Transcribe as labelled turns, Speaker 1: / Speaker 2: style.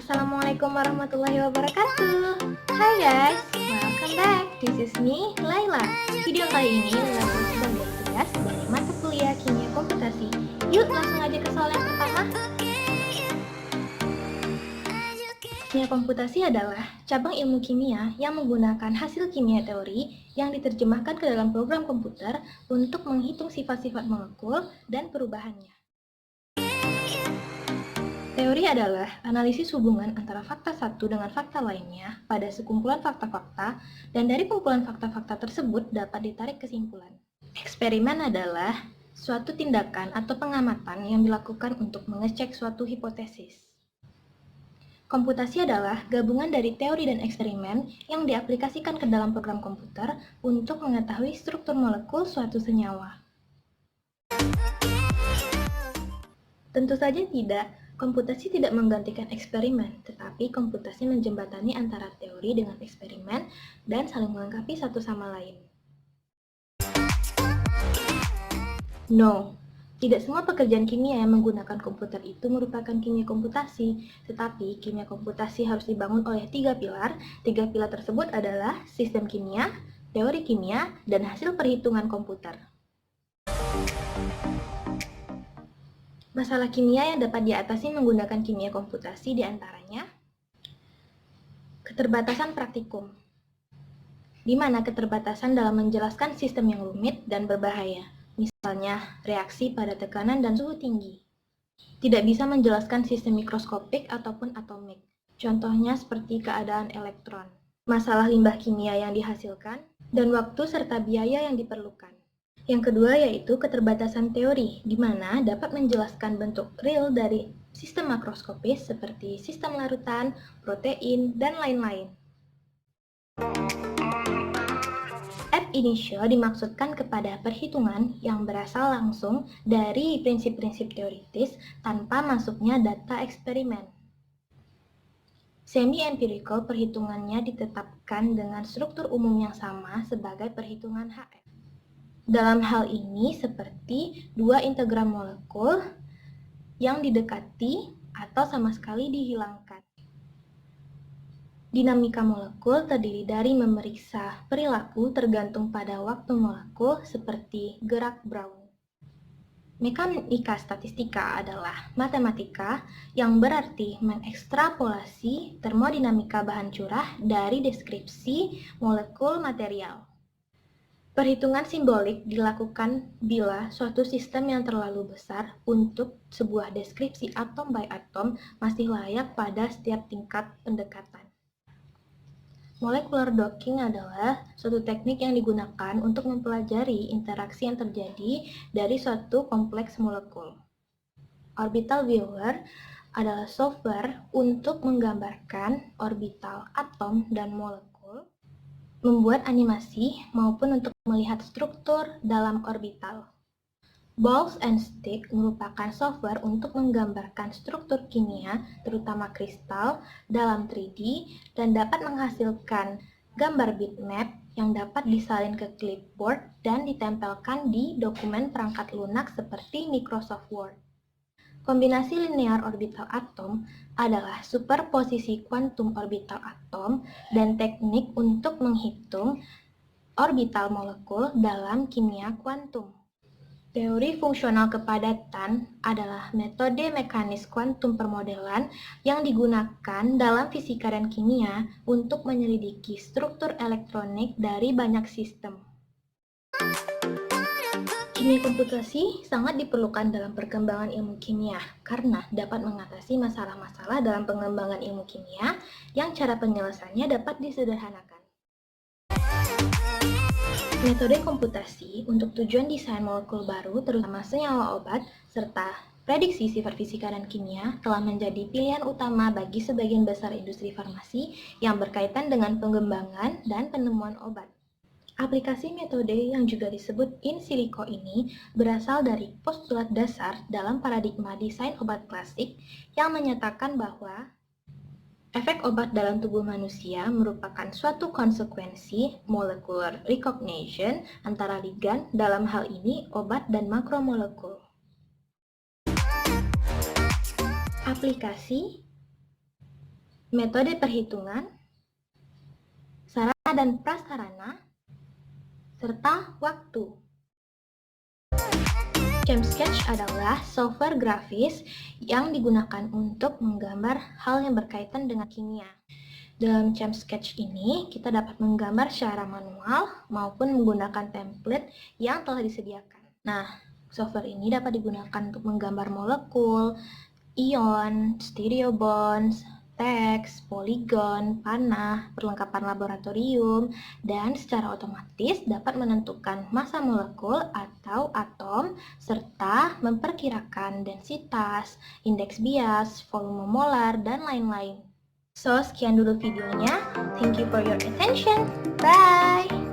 Speaker 1: Assalamualaikum warahmatullahi wabarakatuh. Hai guys, welcome back. This is me, Laila. Video kali ini Laila sedang bertugas dari mata kuliah Kimia Komputasi. Yuk langsung aja ke soal yang pertama. Kimia Komputasi adalah cabang ilmu kimia yang menggunakan hasil kimia teori yang diterjemahkan ke dalam program komputer untuk menghitung sifat-sifat molekul dan perubahannya. Teori adalah analisis hubungan antara fakta satu dengan fakta lainnya pada sekumpulan fakta-fakta, dan dari kumpulan fakta-fakta tersebut dapat ditarik kesimpulan. Eksperimen adalah suatu tindakan atau pengamatan yang dilakukan untuk mengecek suatu hipotesis. Komputasi adalah gabungan dari teori dan eksperimen yang diaplikasikan ke dalam program komputer untuk mengetahui struktur molekul suatu senyawa. Tentu saja tidak. Komputasi tidak menggantikan eksperimen, tetapi komputasi menjembatani antara teori dengan eksperimen dan saling melengkapi satu sama lain. No, tidak semua pekerjaan kimia yang menggunakan komputer itu merupakan kimia komputasi, tetapi kimia komputasi harus dibangun oleh tiga pilar. Tiga pilar tersebut adalah sistem kimia, teori kimia, dan hasil perhitungan komputer. Masalah kimia yang dapat diatasi menggunakan kimia komputasi diantaranya keterbatasan praktikum, di mana keterbatasan dalam menjelaskan sistem yang rumit dan berbahaya, misalnya reaksi pada tekanan dan suhu tinggi. Tidak bisa menjelaskan sistem mikroskopik ataupun atomik, contohnya seperti keadaan elektron. Masalah limbah kimia yang dihasilkan, dan waktu serta biaya yang diperlukan. Yang kedua yaitu keterbatasan teori, di mana dapat menjelaskan bentuk real dari sistem makroskopis seperti sistem larutan, protein, dan lain-lain. Ab initio dimaksudkan kepada perhitungan yang berasal langsung dari prinsip-prinsip teoritis tanpa masuknya data eksperimen. Semi-empirical perhitungannya ditetapkan dengan struktur umum yang sama sebagai perhitungan HF. Dalam hal ini seperti dua integral molekul yang didekati atau sama sekali dihilangkan. Dinamika molekul terdiri dari memeriksa perilaku tergantung pada waktu molekul seperti gerak Brown. Mekanika statistika adalah matematika yang berarti mengekstrapolasi termodinamika bahan curah dari deskripsi molekul material. Perhitungan simbolik dilakukan bila suatu sistem yang terlalu besar untuk sebuah deskripsi atom by atom masih layak pada setiap tingkat pendekatan. Molecular docking adalah suatu teknik yang digunakan untuk mempelajari interaksi yang terjadi dari suatu kompleks molekul. Orbital viewer adalah software untuk menggambarkan orbital atom dan molekul, membuat animasi maupun untuk melihat struktur dalam orbital. Balls and Stick merupakan software untuk menggambarkan struktur kimia, terutama kristal, dalam 3D dan dapat menghasilkan gambar bitmap yang dapat disalin ke clipboard dan ditempelkan di dokumen perangkat lunak seperti Microsoft Word. Kombinasi linear orbital atom adalah superposisi kuantum orbital atom dan teknik untuk menghitung orbital molekul dalam kimia kuantum. Teori fungsional kepadatan adalah metode mekanis kuantum permodelan yang digunakan dalam fisika dan kimia untuk menyelidiki struktur elektronik dari banyak sistem. Kimia komputasi sangat diperlukan dalam perkembangan ilmu kimia karena dapat mengatasi masalah-masalah dalam pengembangan ilmu kimia yang cara penyelesaiannya dapat disederhanakan. Metode komputasi untuk tujuan desain molekul baru, terutama senyawa obat, serta prediksi sifat fisika dan kimia telah menjadi pilihan utama bagi sebagian besar industri farmasi yang berkaitan dengan pengembangan dan penemuan obat. Aplikasi metode yang juga disebut in silico ini berasal dari postulat dasar dalam paradigma desain obat klasik yang menyatakan bahwa efek obat dalam tubuh manusia merupakan suatu konsekuensi molecular recognition antara ligan, dalam hal ini obat dan makromolekul. Aplikasi metode perhitungan, sarana dan prasarana, serta waktu. ChempSketch adalah software grafis yang digunakan untuk menggambar hal yang berkaitan dengan kimia. Dalam ChempSketch ini, kita dapat menggambar secara manual maupun menggunakan template yang telah disediakan. Nah, software ini dapat digunakan untuk menggambar molekul, ion, stereo bonds, teks, poligon, panah, perlengkapan laboratorium, dan secara otomatis dapat menentukan massa molekul atau atom, serta memperkirakan densitas, indeks bias, volume molar, dan lain-lain. So, sekian dulu videonya. Thank you for your attention. Bye!